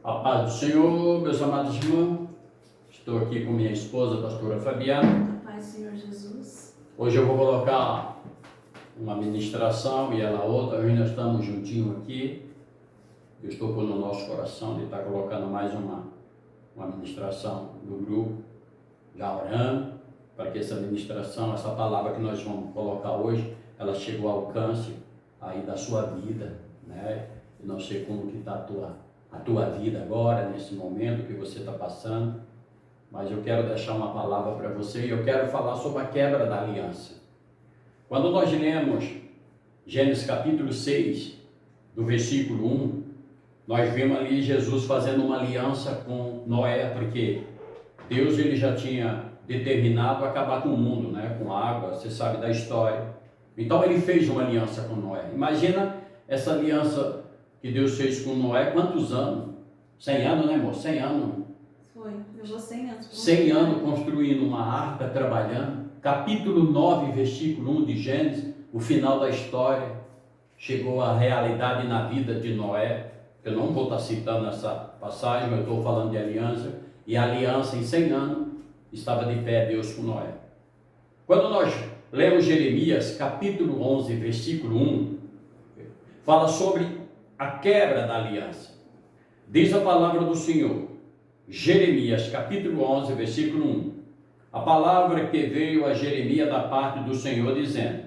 A paz do Senhor, meus amados irmãos. Estou aqui com minha esposa, a pastora Fabiana. A paz do Senhor Jesus. Hoje eu vou colocar uma ministração e ela outra. Hoje nós estamos juntinhos aqui. Eu estou no nosso coração de estar colocando mais uma ministração do grupo, já orando, para que essa ministração, essa palavra que nós vamos colocar hoje, ela chegue ao alcance aí da sua vida, né? E não sei como que está a tua vida agora, nesse momento que você está passando, mas eu quero deixar uma palavra para você e eu quero falar sobre a quebra da aliança. Quando nós lemos Gênesis capítulo 6, do versículo 1, nós vimos ali Jesus fazendo uma aliança com Noé, porque Deus ele já tinha determinado acabar com o mundo, né? Com água, você sabe da história. Então ele fez uma aliança com Noé. Imagina essa aliança que Deus fez com Noé, quantos anos? 100 anos, né, amor? 100 anos. Foi, levou 100 anos. 100 anos construindo uma arca, trabalhando. Capítulo 9, versículo 1 de Gênesis, o final da história. Chegou a realidade na vida de Noé. Eu não vou estar citando essa passagem, eu estou falando de aliança. E a aliança em 100 anos estava de pé Deus com Noé. Quando nós lemos Jeremias, capítulo 11, versículo 1, fala sobre a quebra da aliança. Diz a palavra do Senhor, Jeremias, capítulo 11, versículo 1. A palavra que veio a Jeremias da parte do Senhor, dizendo: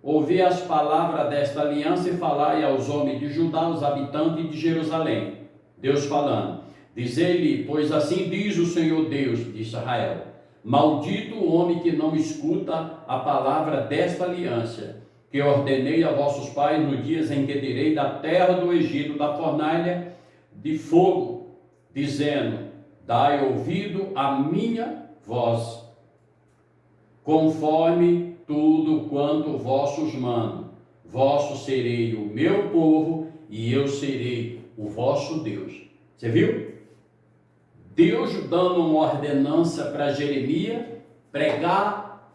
ouvi as palavras desta aliança e falai aos homens de Judá, os habitantes de Jerusalém. Deus falando. Dizei-lhe, pois assim diz o Senhor Deus de Israel: maldito o homem que não escuta a palavra desta aliança, que ordenei a vossos pais nos dias em que tirei da terra do Egito, da fornalha de fogo, dizendo: dai ouvido à minha voz, conforme tudo quanto vossos mando. Vosso serei o meu povo, e eu serei o vosso Deus. Você viu? Deus dando uma ordenança para Jeremias pregar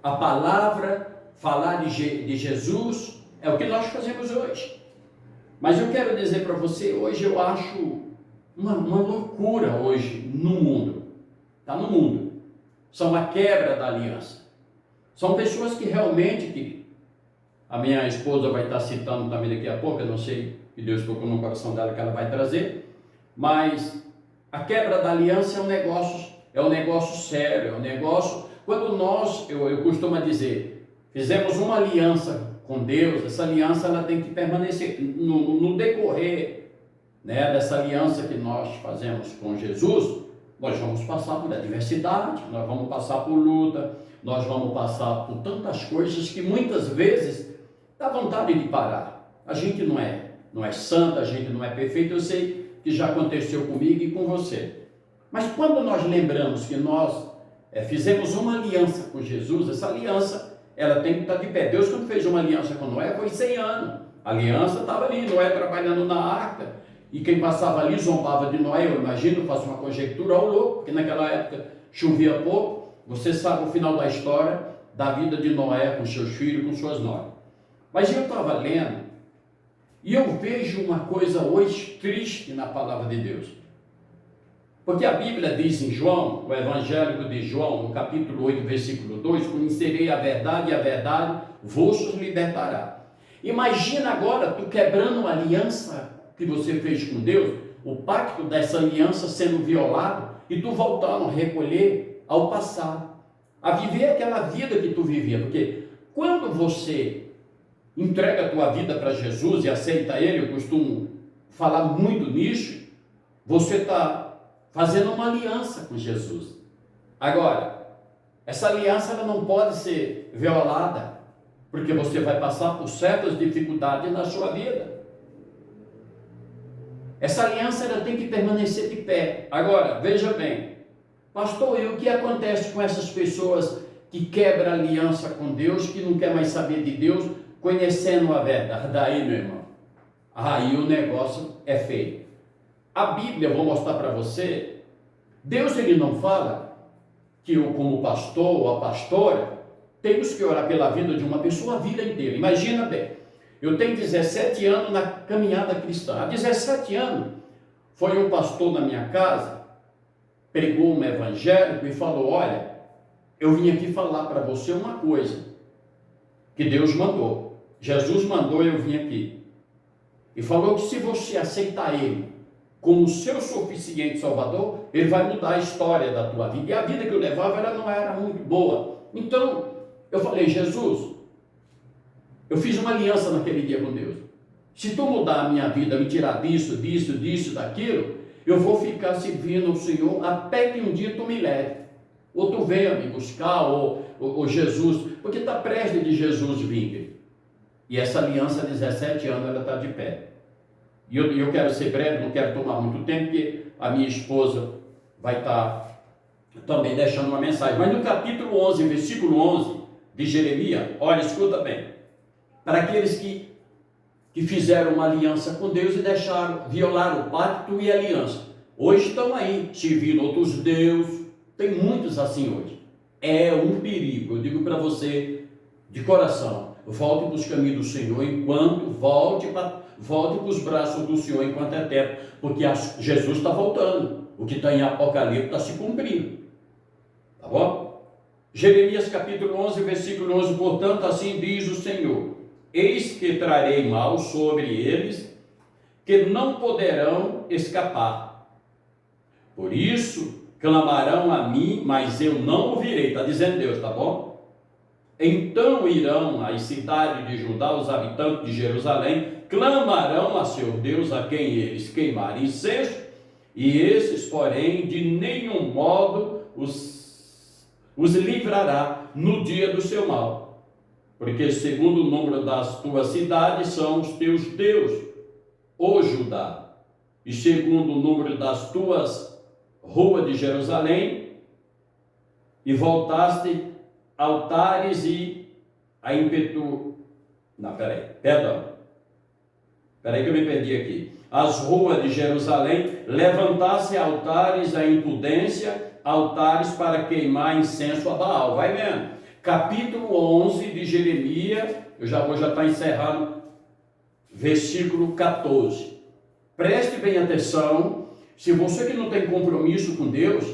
a palavra, falar de Jesus, é o que nós fazemos hoje. Mas eu quero dizer para você, hoje eu acho uma loucura hoje no mundo, está no mundo, são a quebra da aliança. São pessoas que realmente, a minha esposa vai estar citando também daqui a pouco, eu não sei, que Deus tocou no coração dela que ela vai trazer, mas a quebra da aliança é um negócio sério, é um negócio, quando nós, eu costumo dizer, fizemos uma aliança com Deus, essa aliança ela tem que permanecer, no decorrer, né, dessa aliança que nós fazemos com Jesus, nós vamos passar por adversidade, nós vamos passar por luta, nós vamos passar por tantas coisas que muitas vezes dá vontade de parar. A gente não é santa, a gente não é perfeito, eu sei que já aconteceu comigo e com você. Mas quando nós lembramos que nós fizemos uma aliança com Jesus, essa aliança, ela tem que estar de pé. Deus, quando fez uma aliança com Noé, foi 100 anos. A aliança estava ali, Noé trabalhando na arca, e quem passava ali zombava de Noé, eu imagino, faço uma conjectura ao louco, porque naquela época chovia pouco. Você sabe o final da história da vida de Noé com seus filhos, com suas noras. Mas eu estava lendo, e eu vejo uma coisa hoje triste na palavra de Deus. Porque a Bíblia diz em João, o Evangelho de João, no capítulo 8, versículo 2, conhecerei a verdade e a verdade vos libertará. Imagina agora tu quebrando a aliança que você fez com Deus, o pacto dessa aliança sendo violado, e tu voltando a recolher ao passado, a viver aquela vida que tu vivia. Porque quando você entrega a tua vida para Jesus e aceita Ele, eu costumo falar muito nisso, você está fazendo uma aliança com Jesus. Agora, essa aliança ela não pode ser violada, porque você vai passar por certas dificuldades na sua vida. Essa aliança ela tem que permanecer de pé. Agora, veja bem, pastor, e o que acontece com essas pessoas que quebram a aliança com Deus, que não quer mais saber de Deus, conhecendo a verdade? Daí, meu irmão, aí o negócio é feio. A Bíblia, eu vou mostrar para você, Deus ele não fala que eu, como pastor ou a pastora, temos que orar pela vida de uma pessoa a vida inteira. Imagina bem, eu tenho 17 anos na caminhada cristã. Há 17 anos, foi um pastor na minha casa, pregou um evangélico e falou: olha, eu vim aqui falar para você uma coisa que Deus mandou. Jesus mandou eu vim aqui. E falou que se você aceitar Ele como seu suficiente Salvador, Ele vai mudar a história da tua vida. E a vida que eu levava, ela não era muito boa. Então, eu falei: Jesus, eu fiz uma aliança naquele dia com Deus. Se tu mudar a minha vida, me tirar disso, daquilo, eu vou ficar servindo o Senhor até que um dia tu me leve. Ou tu venha me buscar, ou Jesus, porque está prestes de Jesus vir. E essa aliança, há 17 anos, ela está de pé. E eu quero ser breve, não quero tomar muito tempo, porque a minha esposa vai estar também deixando uma mensagem. Mas no capítulo 11, versículo 11 de Jeremias, olha, escuta bem. Para aqueles que fizeram uma aliança com Deus e violaram o pacto e a aliança. Hoje estão aí, servindo outros deuses. Tem muitos assim hoje. É um perigo. Eu digo para você, de coração, volte para os caminhos do Senhor enquanto volte para os braços do Senhor enquanto é tempo. Porque Jesus está voltando. O que está em Apocalipse está se cumprindo. Tá bom? Jeremias capítulo 11, versículo 11. Portanto, assim diz o Senhor: eis que trarei mal sobre eles, que não poderão escapar. Por isso, clamarão a mim, mas eu não ouvirei. Está dizendo Deus, tá bom? Então irão às cidades de Judá, os habitantes de Jerusalém, clamarão a seu Deus, a quem eles queimarem incenso, e esses, porém, de nenhum modo os livrará no dia do seu mal. Porque segundo o número das tuas cidades são os teus deuses, ó Judá, e segundo o número das tuas ruas de Jerusalém, e voltaste altares e a ímpeto... Não, perdão. Peraí que eu me perdi aqui. As ruas de Jerusalém levantasse altares à impudência, altares para queimar incenso a Baal. Vai vendo. Capítulo 11 de Jeremias, eu já vou estar encerrando, versículo 14. Preste bem atenção. Se você que não tem compromisso com Deus,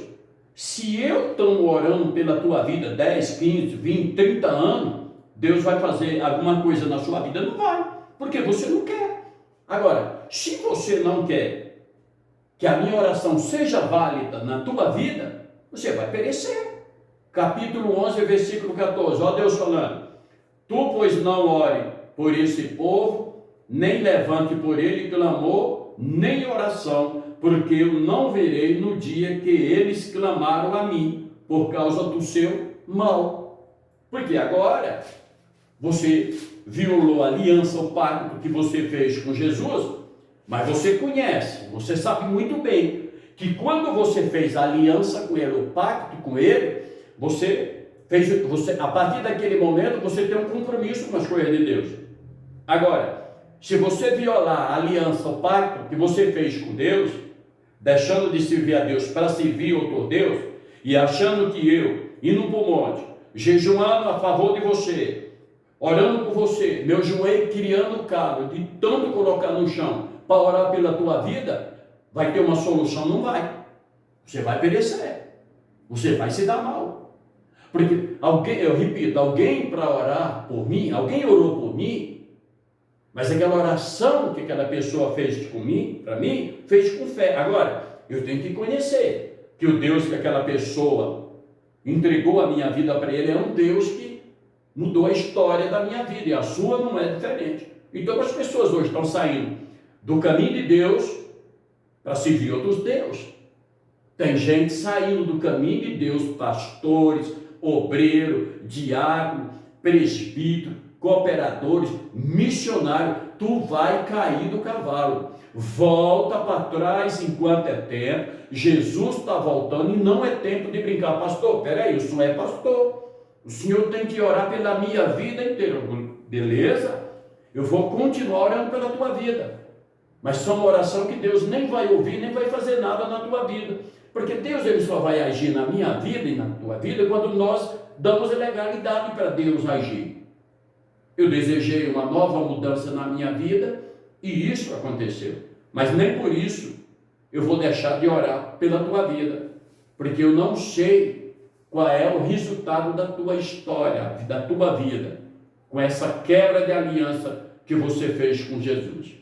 se eu estou orando pela tua vida 10, 15, 20, 30 anos, Deus vai fazer alguma coisa na sua vida? Não vai, porque você não quer. Agora, se você não quer que a minha oração seja válida na tua vida, você vai perecer. Capítulo 11, versículo 14, ó Deus falando: tu, pois, não ore por esse povo, nem levante por ele clamor, nem oração, porque eu não verei no dia que eles clamaram a mim, por causa do seu mal. Porque agora você violou a aliança, o pacto que você fez com Jesus, mas você conhece, você sabe muito bem, que quando você fez a aliança com ele, o pacto com ele, a partir daquele momento, você tem um compromisso com as coisas de Deus. Agora, se você violar a aliança, o pacto que você fez com Deus, deixando de servir a Deus para servir outro Deus, e achando que eu, indo para o monte, jejuando a favor de você, orando por você, meu joelho criando calo, de tanto colocar no chão, para orar pela tua vida, vai ter uma solução? Não vai. Você vai perecer. Você vai se dar mal. Porque alguém, eu repito, alguém para orar por mim, alguém orou por mim, mas aquela oração que aquela pessoa fez por mim, para mim, fez com fé. Agora, eu tenho que conhecer que o Deus que aquela pessoa entregou a minha vida para ele é um Deus que mudou a história da minha vida, e a sua não é diferente. Então as pessoas hoje estão saindo do caminho de Deus para servir outros deuses. Tem gente saindo do caminho de Deus, pastores, obreiro, diácono, presbítero, cooperadores, missionários. Tu vai cair do cavalo. Volta para trás enquanto é tempo. Jesus está voltando e não é tempo de brincar. Pastor, peraí, o senhor é pastor. O senhor tem que orar pela minha vida inteira. Beleza? Eu vou continuar orando pela tua vida. Mas só uma oração que Deus nem vai ouvir, nem vai fazer nada na tua vida. Porque Deus ele só vai agir na minha vida e na tua vida quando nós damos legalidade para Deus agir. Eu desejei uma nova mudança na minha vida e isso aconteceu. Mas nem por isso eu vou deixar de orar pela tua vida, porque eu não sei qual é o resultado da tua história, da tua vida, com essa quebra de aliança que você fez com Jesus.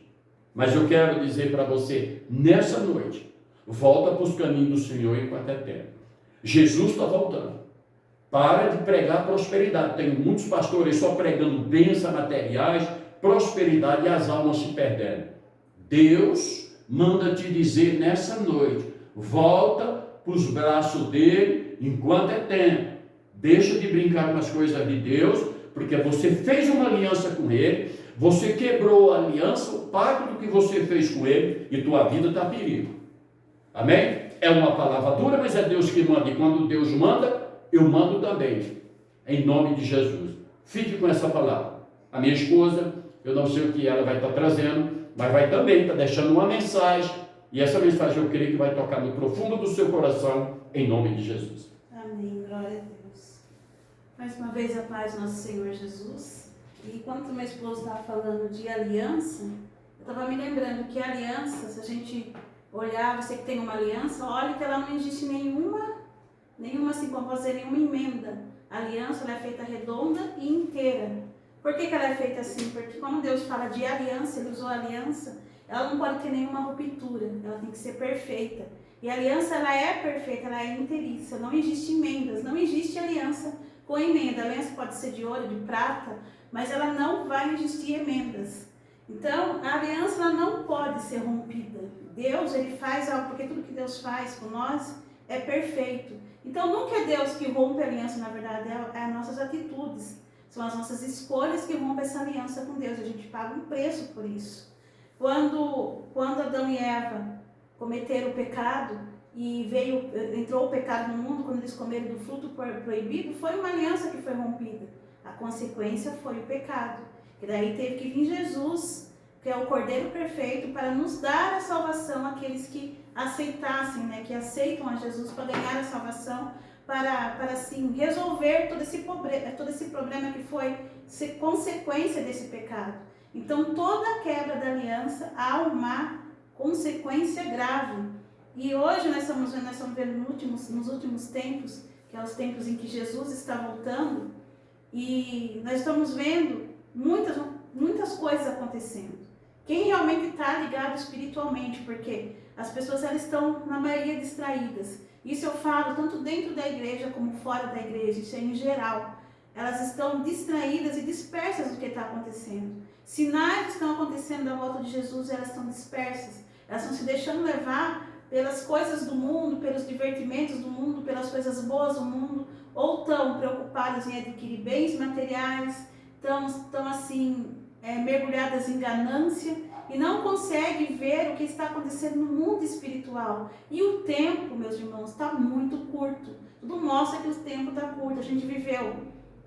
Mas eu quero dizer para você, nessa noite, volta para os caminhos do Senhor enquanto é tempo. Jesus está voltando. Para de pregar prosperidade. Tem muitos pastores só pregando bênçãos materiais, prosperidade, e as almas se perdendo. Deus manda te dizer nessa noite, volta para os braços dele enquanto é tempo. Deixa de brincar com as coisas de Deus, porque você fez uma aliança com ele, você quebrou a aliança, o pacto que você fez com ele, e tua vida está a perigo. Amém? É uma palavra dura, mas é Deus que manda, e quando Deus manda, eu mando também, em nome de Jesus. Fique com essa palavra. A minha esposa, eu não sei o que ela vai estar trazendo, mas vai também estar deixando uma mensagem, e essa mensagem eu creio que vai tocar no profundo do seu coração, em nome de Jesus. Amém, glória a Deus. Mais uma vez a paz do nosso Senhor Jesus. E enquanto meu esposo estava falando de aliança, eu estava me lembrando que a aliança, se a gente olhar, você que tem uma aliança, olha que ela não existe nenhuma assim, como posso dizer, nenhuma emenda. A aliança ela é feita redonda e inteira. Por que ela é feita assim? Porque quando Deus fala de aliança, ele usou a aliança, ela não pode ter nenhuma ruptura, ela tem que ser perfeita. E a aliança ela é perfeita, ela é inteiriça, não existe emendas, não existe aliança com emenda. A aliança pode ser de ouro, de prata, mas ela não vai existir emendas. Então, a aliança ela não pode ser rompida. Deus, ele faz algo, porque tudo que Deus faz com nós é perfeito. Então, nunca é Deus que rompe a aliança, na verdade, é as nossas atitudes. São as nossas escolhas que rompem essa aliança com Deus. A gente paga um preço por isso. Quando Adão e Eva cometeram o pecado e entrou o pecado no mundo, quando eles comeram do fruto proibido, foi uma aliança que foi rompida. A consequência foi o pecado. E daí teve que vir Jesus, que é o Cordeiro Perfeito, para nos dar a salvação, aqueles que aceitassem, né, que aceitam a Jesus para ganhar a salvação, para assim, resolver todo esse problema que foi consequência desse pecado. Então, toda quebra da aliança há uma consequência grave. E hoje nós estamos vendo nos últimos tempos, que é os tempos em que Jesus está voltando, e nós estamos vendo muitas coisas acontecendo. Quem realmente está ligado espiritualmente, porque as pessoas elas estão, na maioria, distraídas. Isso eu falo tanto dentro da igreja como fora da igreja, isso é em geral. Elas estão distraídas e dispersas do que está acontecendo. Sinais estão acontecendo à volta de Jesus, elas estão dispersas. Elas estão se deixando levar pelas coisas do mundo, pelos divertimentos do mundo, pelas coisas boas do mundo, ou estão preocupadas em adquirir bens materiais, estão assim, mergulhadas em ganância e não conseguem ver o que está acontecendo no mundo espiritual. E o tempo, meus irmãos, está muito curto. Tudo mostra que o tempo está curto. A gente viveu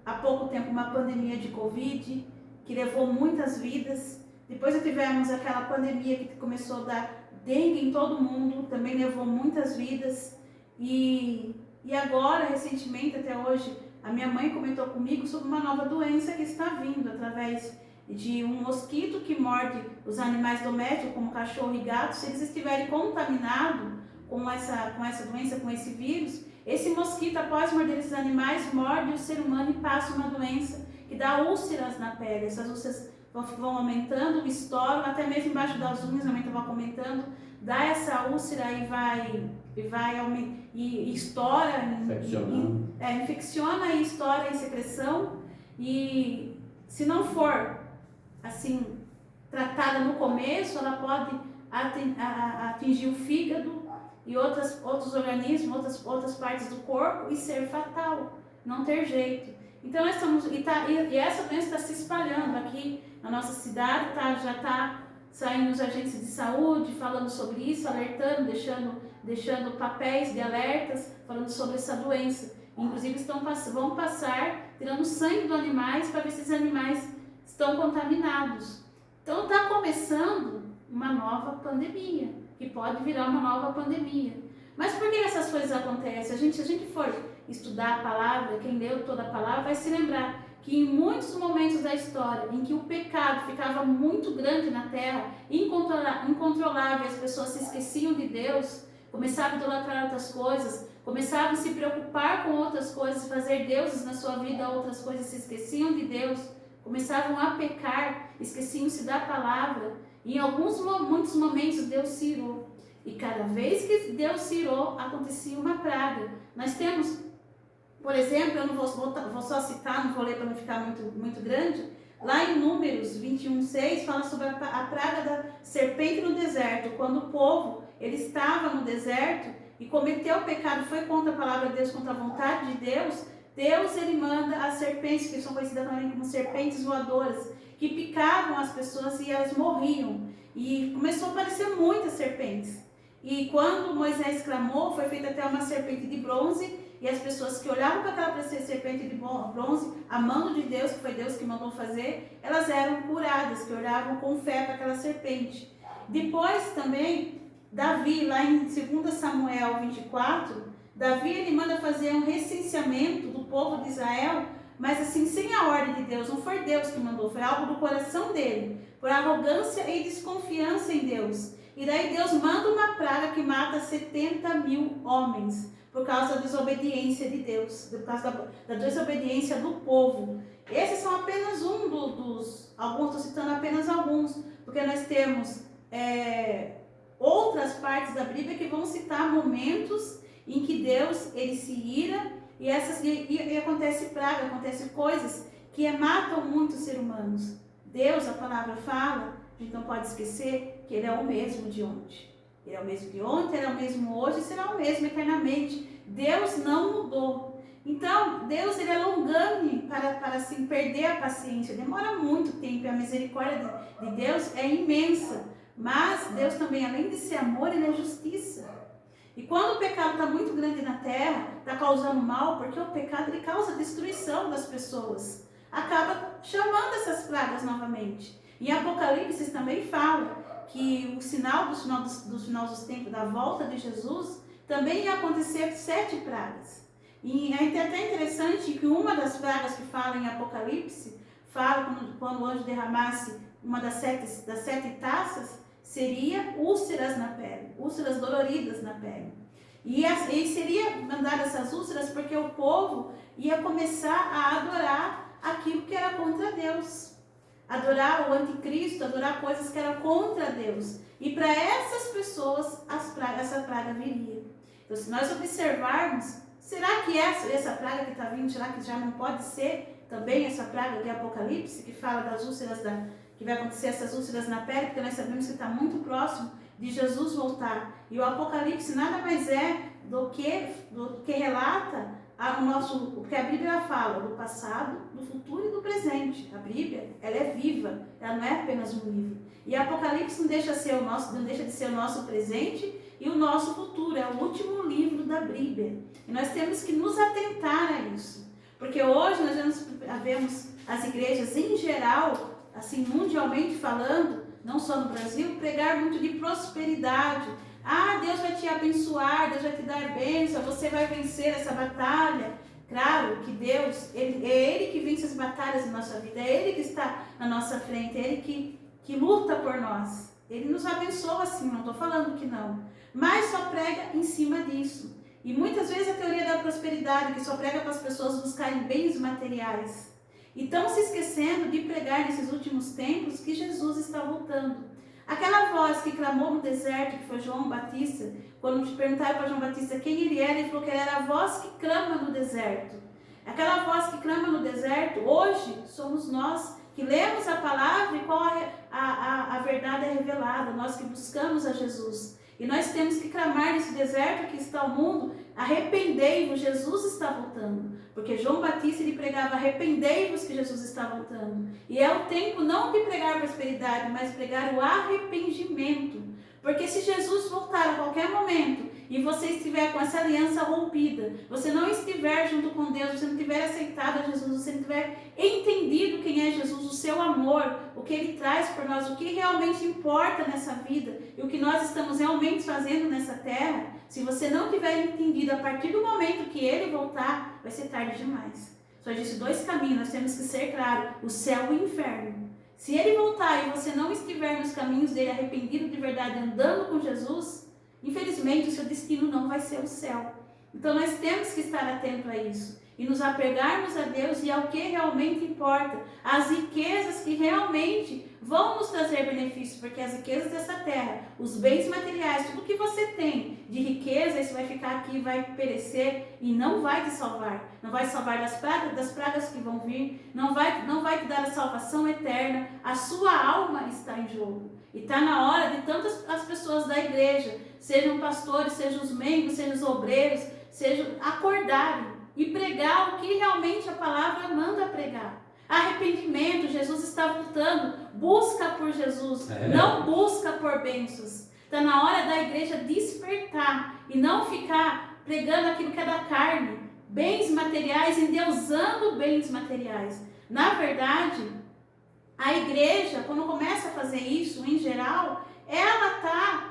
há pouco tempo uma pandemia de Covid, que levou muitas vidas. Depois tivemos aquela pandemia que começou a dar dengue em todo mundo, também levou muitas vidas. E agora, recentemente, até hoje, a minha mãe comentou comigo sobre uma nova doença que está vindo através de um mosquito que morde os animais domésticos, como cachorro e gato. Se eles estiverem contaminados com essa doença, com esse vírus, esse mosquito, após morder esses animais, morde o ser humano e passa uma doença que dá úlceras na pele. Essas úlceras vão aumentando, estouram, até mesmo embaixo das unhas, a mãe estava comentando, dá essa úlcera e estoura, infecciona e estoura em secreção. E se não for assim tratada no começo, ela pode atingir o fígado e outros organismos, outras partes do corpo e ser fatal, não ter jeito. Então nós estamos, e essa doença está se espalhando aqui na nossa cidade, já está saindo os agentes de saúde falando sobre isso, alertando, deixando papéis de alertas falando sobre essa doença. Inclusive vão passar tirando sangue dos animais para ver se esses animais estão contaminados. Então está começando uma nova pandemia, que pode virar uma nova pandemia. Mas por que essas coisas acontecem? Se a gente for estudar a palavra, quem leu toda a palavra vai se lembrar que em muitos momentos da história em que o pecado ficava muito grande na terra, incontrolável, as pessoas se esqueciam de Deus, começavam a idolatrar outras coisas, começavam a se preocupar com outras coisas, fazer deuses na sua vida, outras coisas, se esqueciam de Deus, começavam a pecar, esqueciam-se da palavra. E em muitos momentos Deus se irou. E cada vez que Deus se irou, acontecia uma praga. Nós temos, por exemplo, eu não vou só citar, não vou ler para não ficar muito grande. Lá em Números 21:6 fala sobre a praga da serpente no deserto. Quando o povo ele estava no deserto e cometeu o pecado, foi contra a palavra de Deus, contra a vontade de Deus, Deus ele manda as serpentes, que são conhecidas também como serpentes voadoras, que picavam as pessoas e elas morriam. E começou a aparecer muitas serpentes. E quando Moisés clamou, foi feita até uma serpente de bronze, e as pessoas que olhavam para aquela serpente de bronze, a mão de Deus, que foi Deus que mandou fazer, elas eram curadas, que olhavam com fé para aquela serpente. Depois também, Davi, lá em 2 Samuel 24, Davi ele manda fazer um recenseamento do povo de Israel, mas assim, sem a ordem de Deus, não foi Deus que mandou, foi algo do coração dele, por arrogância e desconfiança em Deus. E daí Deus manda uma praga que mata 70.000 homens, por causa da desobediência de Deus, por causa da desobediência do povo. Esses são apenas alguns, estou citando apenas alguns, porque nós temos outras partes da Bíblia que vão citar momentos em que Deus ele se ira e acontece praga, acontece coisas que matam muitos seres humanos. Deus, a palavra fala, a gente não pode esquecer que Ele é o mesmo de ontem. Ele é o mesmo de ontem, Ele é o mesmo hoje e será o mesmo eternamente. Deus não mudou. Então, Deus ele é longânime para assim, perder a paciência. Demora muito tempo e a misericórdia de Deus é imensa. Mas Deus também, além de ser amor, Ele é justiça. E quando o pecado está muito grande na terra, está causando mal, porque o pecado ele causa destruição das pessoas, acaba chamando essas pragas novamente. Em Apocalipse também fala que o sinal dos finais dos tempos, da volta de Jesus, também ia acontecer 7 pragas. E é até interessante que uma das pragas que fala em Apocalipse, fala quando o anjo derramasse uma das sete taças, seria úlceras na pele, úlceras doloridas na pele. E seria mandado essas úlceras porque o povo ia começar a adorar aquilo que era contra Deus. Adorar o anticristo, adorar coisas que eram contra Deus. E para essas pessoas, essa praga viria. Então, se nós observarmos, será que essa praga que está vindo, será que já não pode ser também essa praga de Apocalipse, que fala das úlceras, que vai acontecer essas úlceras na pele, porque nós sabemos que está muito próximo de Jesus voltar. E o Apocalipse nada mais é do que relata o que a Bíblia fala, do passado, do futuro e do presente. A Bíblia, ela é viva, ela não é apenas um livro. E Apocalipse não deixa de ser o nosso presente e o nosso futuro, é o último livro da Bíblia. E nós temos que nos atentar a isso. Porque hoje nós vemos as igrejas em geral, assim mundialmente falando, não só no Brasil, pregar muito de prosperidade. Ah, Deus vai te abençoar, Deus vai te dar bênção, você vai vencer essa batalha. Claro que Deus, é Ele que vence as batalhas na nossa vida, é Ele que está na nossa frente, é Ele que luta por nós. Ele nos abençoa assim, não estou falando que não. Mas só prega em cima disso. E muitas vezes a teoria da prosperidade, que só prega para as pessoas buscarem bens materiais. E estão se esquecendo de pregar nesses últimos tempos que Jesus está voltando. Aquela voz que clamou no deserto, que foi João Batista, quando te perguntaram para João Batista quem ele falou que ele era a voz que clama no deserto. Aquela voz que clama no deserto, hoje somos nós que lemos a palavra e qual a verdade é revelada, nós que buscamos a Jesus. E nós temos que clamar nesse deserto que está o mundo, arrependei-vos, Jesus está voltando. Porque João Batista ele pregava, arrependei-vos que Jesus está voltando. E é o tempo não de pregar prosperidade, mas pregar o arrependimento. Porque se Jesus voltar a qualquer momento e você estiver com essa aliança rompida, você não estiver junto com Deus, você não tiver aceitado a Jesus, você não tiver entendido quem é Jesus, o seu amor, o que Ele traz por nós, o que realmente importa nessa vida e o que nós estamos realmente fazendo nessa terra, se você não tiver entendido a partir do momento que Ele voltar, vai ser tarde demais. Só disse 2 caminhos, nós temos que ser claros, o céu e o inferno. Se ele voltar e você não estiver nos caminhos dele, arrependido de verdade, andando com Jesus, infelizmente o seu destino não vai ser o céu. Então nós temos que estar atentos a isso e nos apegarmos a Deus e ao que realmente importa, as riquezas que realmente vão nos trazer benefícios, porque as riquezas dessa terra, os bens materiais, tudo que você tem de riqueza, isso vai ficar aqui, vai perecer e não vai te salvar. Não vai salvar das pragas que vão vir, não vai te dar a salvação eterna. A sua alma está em jogo. E está na hora de tantas as pessoas da igreja, sejam pastores, sejam os membros, sejam os obreiros, sejam acordarem e pregar o que realmente a palavra manda pregar. Arrependimento, Jesus está voltando, busca por Jesus, não busca por bênçãos. Está na hora da igreja despertar e não ficar pregando aquilo que é da carne, bens materiais, endeusando bens materiais. Na verdade, a igreja, quando começa a fazer isso, em geral, ela está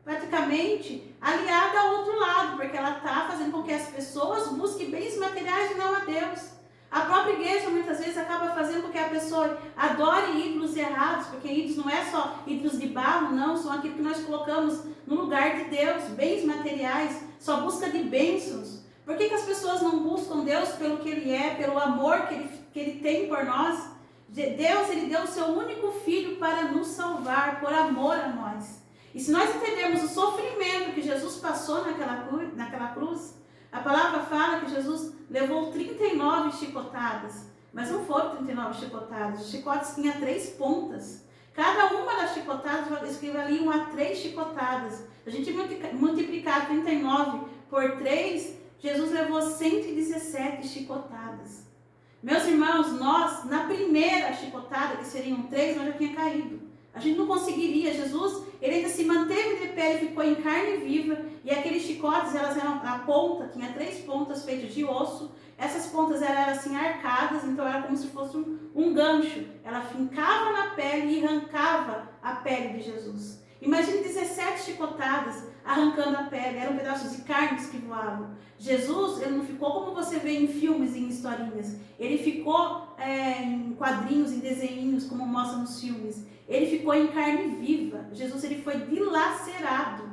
praticamente aliada ao outro lado, porque ela está fazendo com que as pessoas busquem bens materiais e não a Deus. A própria igreja muitas vezes acaba fazendo com que a pessoa adore ídolos errados, porque ídolos não é só ídolos de barro, não, são aquilo que nós colocamos no lugar de Deus, bens materiais, só busca de bênçãos. Por que as pessoas não buscam Deus pelo que Ele é, pelo amor que Ele tem por nós? Deus, Ele deu o seu único Filho para nos salvar, por amor a nós. E se nós entendermos o sofrimento que Jesus passou naquela cruz, a palavra fala que Jesus levou 39 chicotadas, mas não foram 39 chicotadas, os chicotes tinham 3 pontas. Cada uma das chicotadas equivaliam a 3 chicotadas. A gente multiplicar 39 por 3, Jesus levou 117 chicotadas. Meus irmãos, nós, na primeira chicotada, que seriam 3, nós já tinha caído. A gente não conseguiria. Jesus, ele ainda se manteve de pé, ele ficou em carne viva, e aqueles chicotes, elas eram, a ponta, tinha 3 pontas feitas de osso, essas pontas eram assim arcadas, então era como se fosse um gancho, ela fincava na pele e arrancava a pele de Jesus. Imagine 17 chicotadas arrancando a pele, eram pedaços de carnes que voavam. Jesus, ele não ficou como você vê em filmes e em historinhas, ele ficou em quadrinhos, em desenhinhos, como mostra nos filmes. Ele ficou em carne viva. Jesus, ele foi dilacerado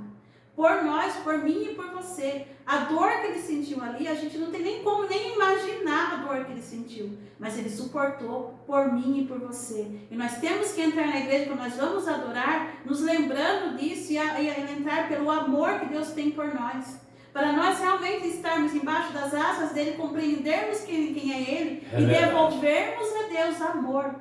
por nós, por mim e por você. A dor que ele sentiu ali, a gente não tem nem como nem imaginar a dor que ele sentiu, mas ele suportou por mim e por você. E nós temos que entrar na igreja, quando nós vamos adorar, nos lembrando disso e entrar pelo amor que Deus tem por nós, para nós realmente estarmos embaixo das asas dele, compreendermos quem é ele e devolvermos a Deus amor.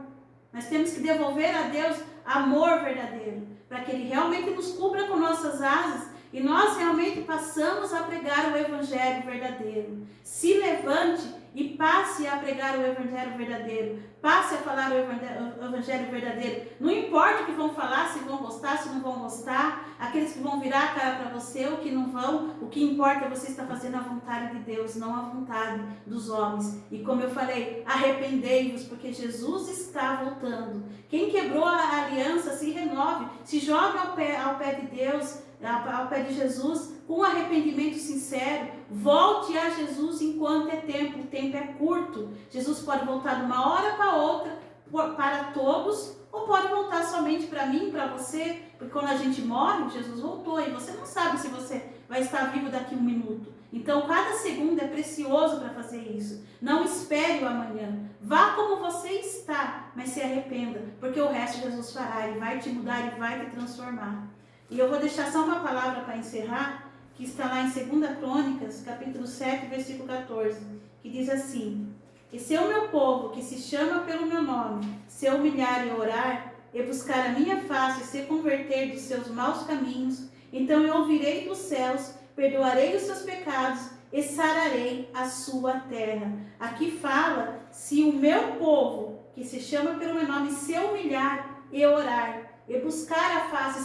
Nós temos que devolver a Deus amor verdadeiro, para que Ele realmente nos cubra com nossas asas e nós realmente passamos a pregar o Evangelho verdadeiro. Se levante e passe a pregar o Evangelho verdadeiro. Passe a falar o Evangelho verdadeiro. Não importa o que vão falar, se vão gostar, se não vão gostar, aqueles que vão virar a cara para você, ou que não vão, o que importa é você estar fazendo a vontade de Deus, não a vontade dos homens. E como eu falei, arrependei-vos, porque Jesus está voltando. Quem quebrou a aliança, se renove, se jogue ao pé de Deus, ao pé de Jesus, com arrependimento sincero. Volte a Jesus enquanto é tempo. O tempo é curto. Jesus pode voltar de uma hora para outra, para todos, ou pode voltar somente para mim, para você, porque quando a gente morre, Jesus voltou, e você não sabe se você vai estar vivo daqui a 1 minuto. Então, cada segundo é precioso para fazer isso. Não espere o amanhã. Vá como você está, mas se arrependa, porque o resto Jesus fará. Ele vai te mudar, Ele vai te transformar. E eu vou deixar só uma palavra para encerrar, que está lá em 2 Crônicas, capítulo 7, versículo 14, que diz assim: que se o meu povo, que se chama pelo meu nome, se humilhar e orar, e buscar a minha face e se converter dos seus maus caminhos, então eu ouvirei dos céus, perdoarei os seus pecados e sararei a sua terra. Aqui fala, se o meu povo, que se chama pelo meu nome, se humilhar e orar, e buscar a face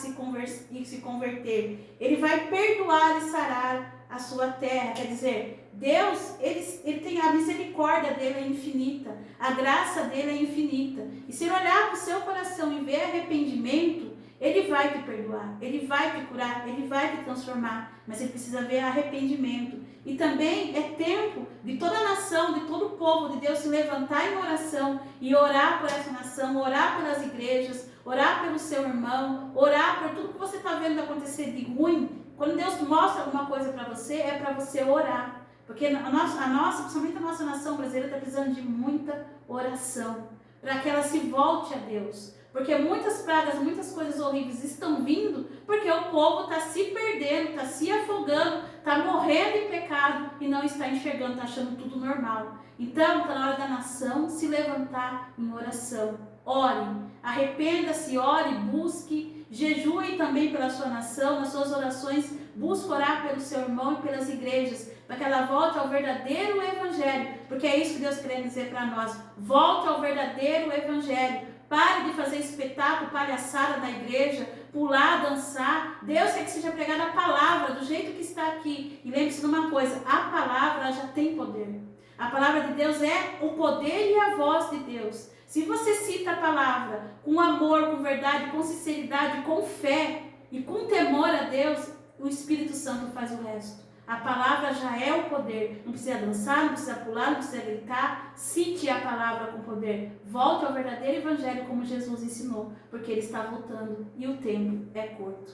e se converter, Ele vai perdoar e sarar a sua terra. Quer dizer, Deus, ele tem a misericórdia dele é infinita, a graça dele é infinita. E se Ele olhar para o seu coração e ver arrependimento, Ele vai te perdoar, Ele vai te curar, Ele vai te transformar, mas ele precisa ver arrependimento. E também é tempo de toda a nação, de todo o povo de Deus se levantar em oração e orar por essa nação, orar pelas igrejas, orar pelo seu irmão, orar por tudo que você está vendo acontecer de ruim. Quando Deus mostra alguma coisa para você, é para você orar. Porque principalmente a nossa nação brasileira está precisando de muita oração, para que ela se volte a Deus. Porque muitas pragas, muitas coisas horríveis estão vindo, porque o povo está se perdendo, está se afogando, está morrendo em pecado e não está enxergando, está achando tudo normal. Então, está na hora da nação se levantar em oração. Ore, arrependa-se, ore, busque, jejue também pela sua nação, nas suas orações, busque orar pelo seu irmão e pelas igrejas, para que ela volte ao verdadeiro evangelho, porque é isso que Deus quer dizer para nós. Volte ao verdadeiro evangelho. Pare de fazer espetáculo, palhaçada na igreja, pular, dançar. Deus quer que seja pregada a palavra do jeito que está aqui. E lembre-se de uma coisa, a palavra já tem poder. A palavra de Deus é o poder e a voz de Deus. Se você cita a palavra com amor, com verdade, com sinceridade, com fé e com temor a Deus, o Espírito Santo faz o resto. A palavra já é o poder. Não precisa dançar, não precisa pular, não precisa gritar. Cite a palavra com poder. Volte ao verdadeiro evangelho como Jesus ensinou, porque ele está voltando e o tempo é curto.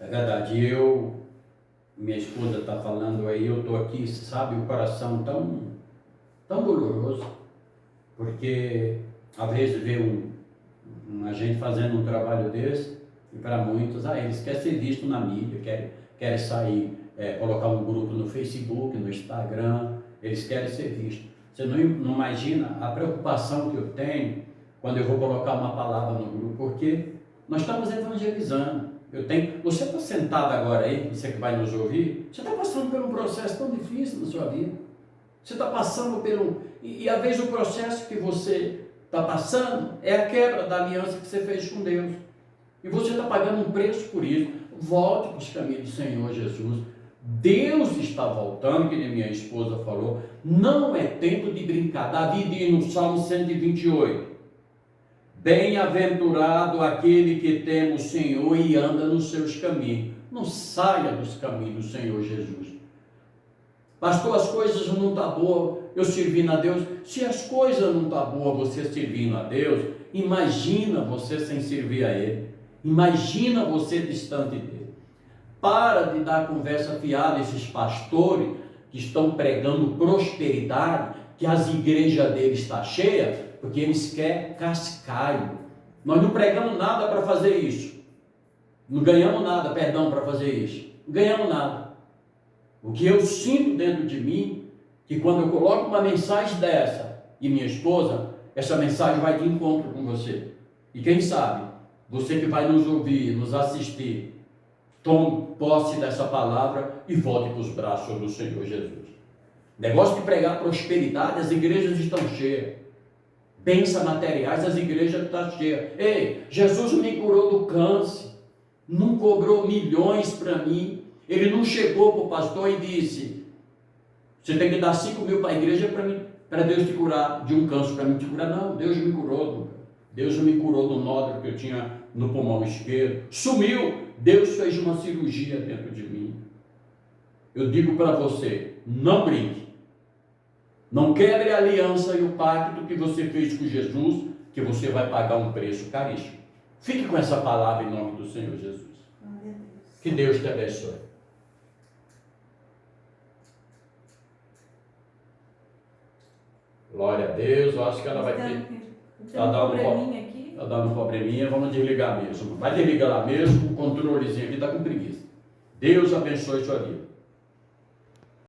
É verdade. Minha esposa está falando aí, eu estou aqui, sabe, o coração tão doloroso, porque às vezes vê a gente fazendo um trabalho desse, e para muitos, eles querem ser vistos na mídia, querem sair, colocar um grupo no Facebook, no Instagram, eles querem ser vistos. Você não imagina a preocupação que eu tenho quando eu vou colocar uma palavra no grupo, porque nós estamos evangelizando. Você está sentado agora aí, você que vai nos ouvir, você está passando por um processo tão difícil na sua vida. Você está passando e às vezes o processo que você está passando é a quebra da aliança que você fez com Deus. E você está pagando um preço por isso. Volte para os caminhos do Senhor Jesus. Deus está voltando, que minha esposa falou. Não é tempo de brincar. Davi diz no Salmo 128. Bem-aventurado aquele que teme o Senhor e anda nos seus caminhos. Não saia dos caminhos do Senhor Jesus. Pastor, as coisas não estão boas, eu servindo a Deus. Se as coisas não estão boas, você servindo a Deus, imagina você sem servir a Ele. Imagina você distante dele. Para de dar conversa fiada a esses pastores que estão pregando prosperidade, que as igrejas deles estão cheias, porque eles querem cascaio. Nós não pregamos nada para fazer isso. Não ganhamos nada, para fazer isso. Não ganhamos nada. O que eu sinto dentro de mim, que quando eu coloco uma mensagem dessa, e minha esposa, essa mensagem vai de encontro com você. E quem sabe, você que vai nos ouvir, nos assistir, tome posse dessa palavra e volte para os braços do Senhor Jesus. Negócio de pregar prosperidade, as igrejas estão cheias. Bênçãos materiais, as igrejas estão cheias. Ei, Jesus me curou do câncer, não cobrou milhões para mim. Ele não chegou para o pastor e disse, você tem que dar 5 mil para a igreja para Deus te curar de um câncer, para mim te curar. Não, Deus me curou. Deus me curou do nódulo que eu tinha no pulmão esquerdo. Sumiu. Deus fez uma cirurgia dentro de mim. Eu digo para você, não brinque. Não quebre a aliança e o pacto que você fez com Jesus, que você vai pagar um preço caríssimo. Fique com essa palavra em nome do Senhor Jesus. Que Deus te abençoe. Glória a Deus. Eu acho que ela vai ter... Está dando um probleminha, vamos desligar mesmo. Vai desligar lá mesmo, o controlezinho aqui está com preguiça. Deus abençoe sua vida.